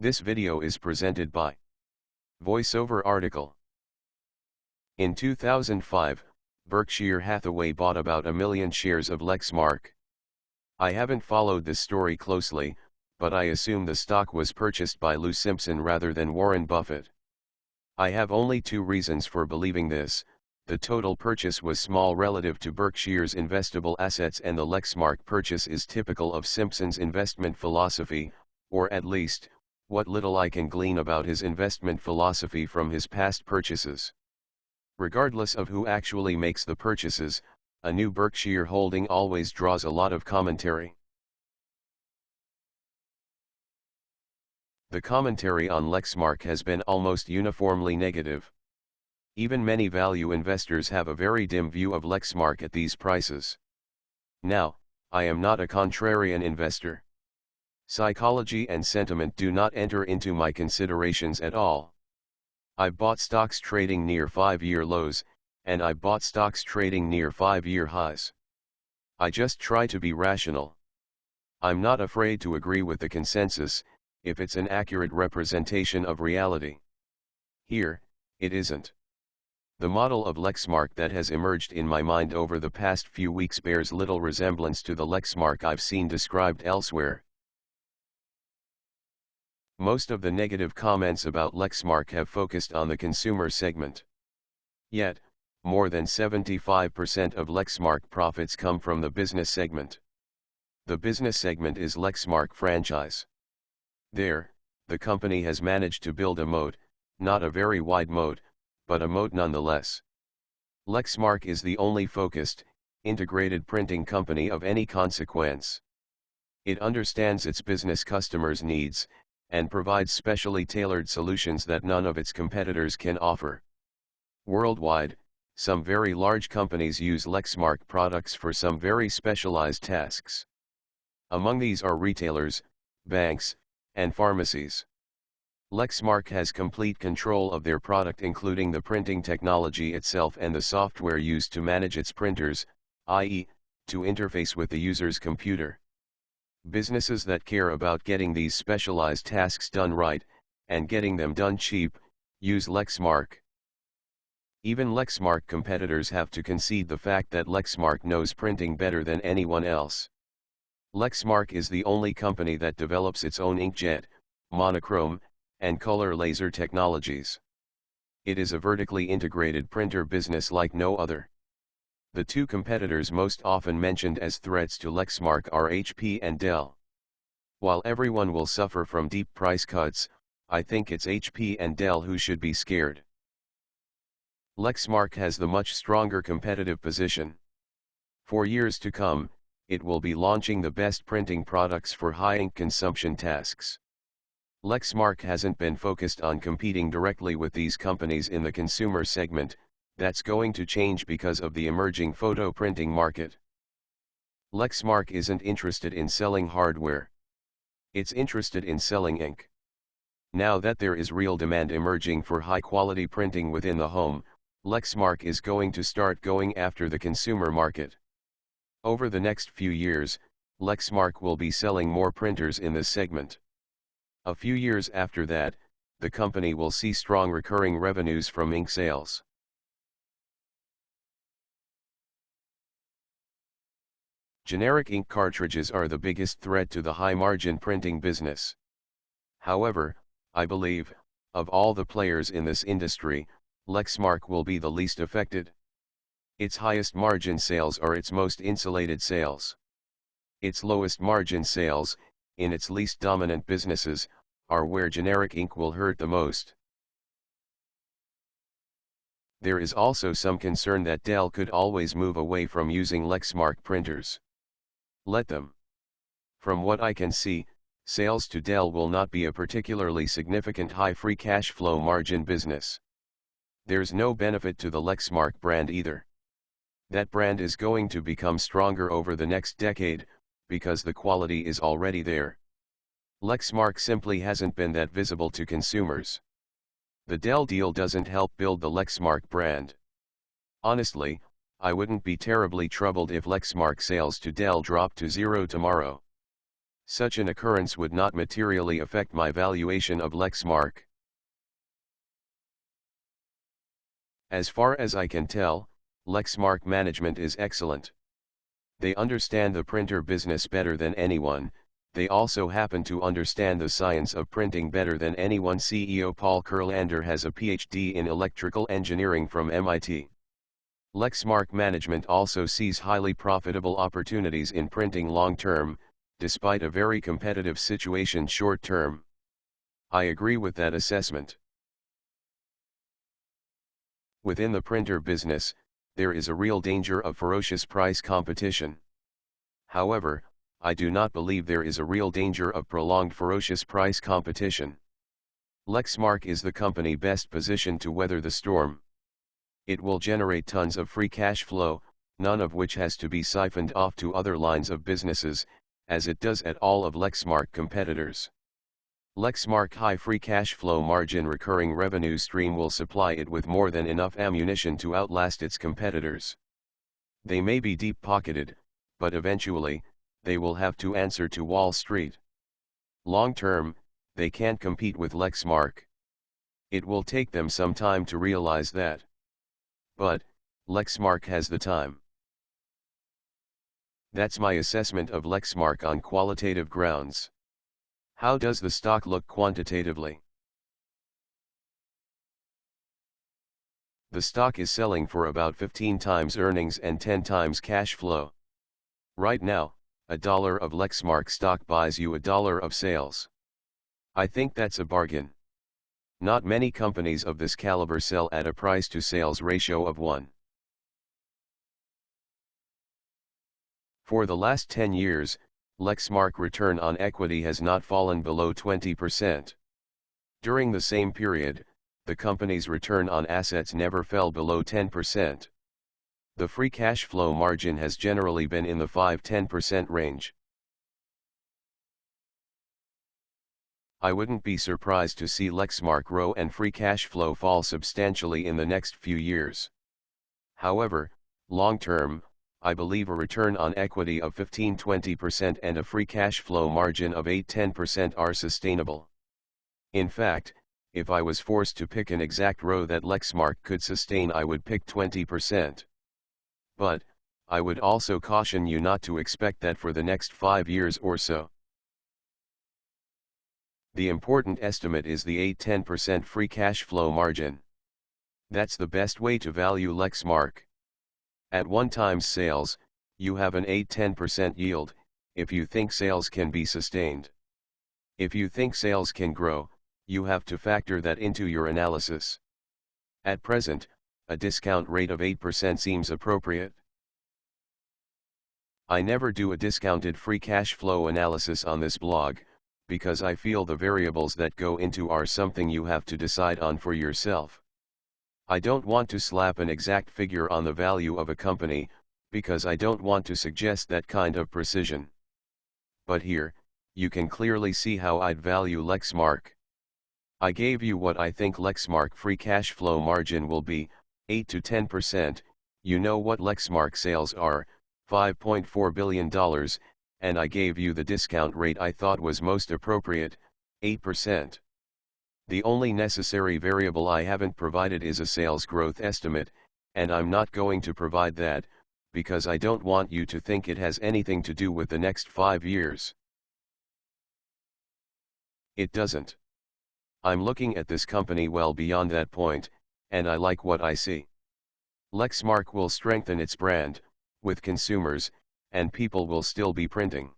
This video is presented by VoiceOver article. In 2005, Berkshire Hathaway bought about 1 million shares of Lexmark. I haven't followed this story closely, but I assume the stock was purchased by Lou Simpson rather than Warren Buffett. I have only two reasons for believing this. The total purchase was small relative to Berkshire's investable assets, and the Lexmark purchase is typical of Simpson's investment philosophy, or at least, what little I can glean about his investment philosophy from his past purchases. Regardless of who actually makes the purchases, a new Berkshire holding always draws a lot of commentary. The commentary on Lexmark has been almost uniformly negative. Even many value investors have a very dim view of Lexmark at these prices. Now, I am not a contrarian investor. Psychology and sentiment do not enter into my considerations at all. I've bought stocks trading near 5-year lows, and I've bought stocks trading near 5-year highs. I just try to be rational. I'm not afraid to agree with the consensus, if it's an accurate representation of reality. Here, it isn't. The model of Lexmark that has emerged in my mind over the past few weeks bears little resemblance to the Lexmark I've seen described elsewhere. Most of the negative comments about Lexmark have focused on the consumer segment. Yet, more than 75% of Lexmark profits come from the business segment. The business segment is Lexmark franchise. There, the company has managed to build a moat, not a very wide moat, but a moat nonetheless. Lexmark is the only focused, integrated printing company of any consequence. It understands its business customers' needs, and provides specially tailored solutions that none of its competitors can offer. Worldwide, some very large companies use Lexmark products for some very specialized tasks. Among these are retailers, banks, and pharmacies. Lexmark has complete control of their product, including the printing technology itself and the software used to manage its printers, i.e., to interface with the user's computer. Businesses that care about getting these specialized tasks done right, and getting them done cheap, use Lexmark. Even Lexmark competitors have to concede the fact that Lexmark knows printing better than anyone else. Lexmark is the only company that develops its own inkjet, monochrome, and color laser technologies. It is a vertically integrated printer business like no other. The two competitors most often mentioned as threats to Lexmark are HP and Dell. While everyone will suffer from deep price cuts, I think it's HP and Dell who should be scared. Lexmark has the much stronger competitive position. For years to come, it will be launching the best printing products for high ink consumption tasks. Lexmark hasn't been focused on competing directly with these companies in the consumer segment. That's going to change because of the emerging photo printing market. Lexmark isn't interested in selling hardware. It's interested in selling ink. Now that there is real demand emerging for high-quality printing within the home, Lexmark is going to start going after the consumer market. Over the next few years, Lexmark will be selling more printers in this segment. A few years after that, the company will see strong recurring revenues from ink sales. Generic ink cartridges are the biggest threat to the high-margin printing business. However, I believe, of all the players in this industry, Lexmark will be the least affected. Its highest margin sales are its most insulated sales. Its lowest margin sales, in its least dominant businesses, are where generic ink will hurt the most. There is also some concern that Dell could always move away from using Lexmark printers. Let them. From what I can see, sales to Dell will not be a particularly significant high free cash flow margin business. There's no benefit to the Lexmark brand either. That brand is going to become stronger over the next decade, because the quality is already there. Lexmark simply hasn't been that visible to consumers. The Dell deal doesn't help build the Lexmark brand. Honestly, I wouldn't be terribly troubled if Lexmark sales to Dell dropped to zero tomorrow. Such an occurrence would not materially affect my valuation of Lexmark. As far as I can tell, Lexmark management is excellent. They understand the printer business better than anyone. They also happen to understand the science of printing better than anyone. CEO Paul Kurlander has a PhD in electrical engineering from MIT. Lexmark management also sees highly profitable opportunities in printing long-term, despite a very competitive situation short-term. I agree with that assessment. Within the printer business, there is a real danger of ferocious price competition. However, I do not believe there is a real danger of prolonged ferocious price competition. Lexmark is the company best positioned to weather the storm. It will generate tons of free cash flow, none of which has to be siphoned off to other lines of businesses, as it does at all of Lexmark competitors. Lexmark high free cash flow margin recurring revenue stream will supply it with more than enough ammunition to outlast its competitors. They may be deep-pocketed, but eventually, they will have to answer to Wall Street. Long-term, they can't compete with Lexmark. It will take them some time to realize that. But, Lexmark has the time. That's my assessment of Lexmark on qualitative grounds. How does the stock look quantitatively? The stock is selling for about 15 times earnings and 10 times cash flow. Right now, $1 of Lexmark stock buys you $1 of sales. I think that's a bargain. Not many companies of this caliber sell at a price-to-sales ratio of 1. For the last 10 years, Lexmark return on equity has not fallen below 20%. During the same period, the company's return on assets never fell below 10%. The free cash flow margin has generally been in the 5–10% range. I wouldn't be surprised to see Lexmark grow and free cash flow fall substantially in the next few years. However, long-term, I believe a return on equity of 15–20% and a free cash flow margin of 8–10% are sustainable. In fact, if I was forced to pick an exact row that Lexmark could sustain, I would pick 20%. But, I would also caution you not to expect that for the next 5 years or so. The important estimate is the 8–10% free cash flow margin. That's the best way to value Lexmark. At 1 times sales, you have an 8–10% yield, if you think sales can be sustained. If you think sales can grow, you have to factor that into your analysis. At present, a discount rate of 8% seems appropriate. I never do a discounted free cash flow analysis on this blog, because I feel the variables that go into are something you have to decide on for yourself. I don't want to slap an exact figure on the value of a company, because I don't want to suggest that kind of precision. But here, you can clearly see how I'd value Lexmark. I gave you what I think Lexmark free cash flow margin will be, 8–10%, you know what Lexmark sales are, $5.4 billion, and I gave you the discount rate I thought was most appropriate, 8%. The only necessary variable I haven't provided is a sales growth estimate, and I'm not going to provide that, because I don't want you to think it has anything to do with the next 5 years. It doesn't. I'm looking at this company well beyond that point, and I like what I see. Lexmark will strengthen its brand, with consumers, and people will still be printing.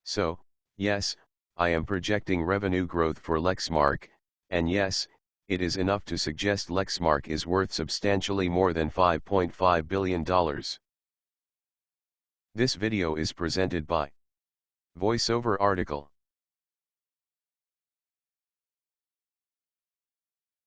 So, yes, I am projecting revenue growth for Lexmark, and yes, it is enough to suggest Lexmark is worth substantially more than $5.5 billion. This video is presented by VoiceOver article.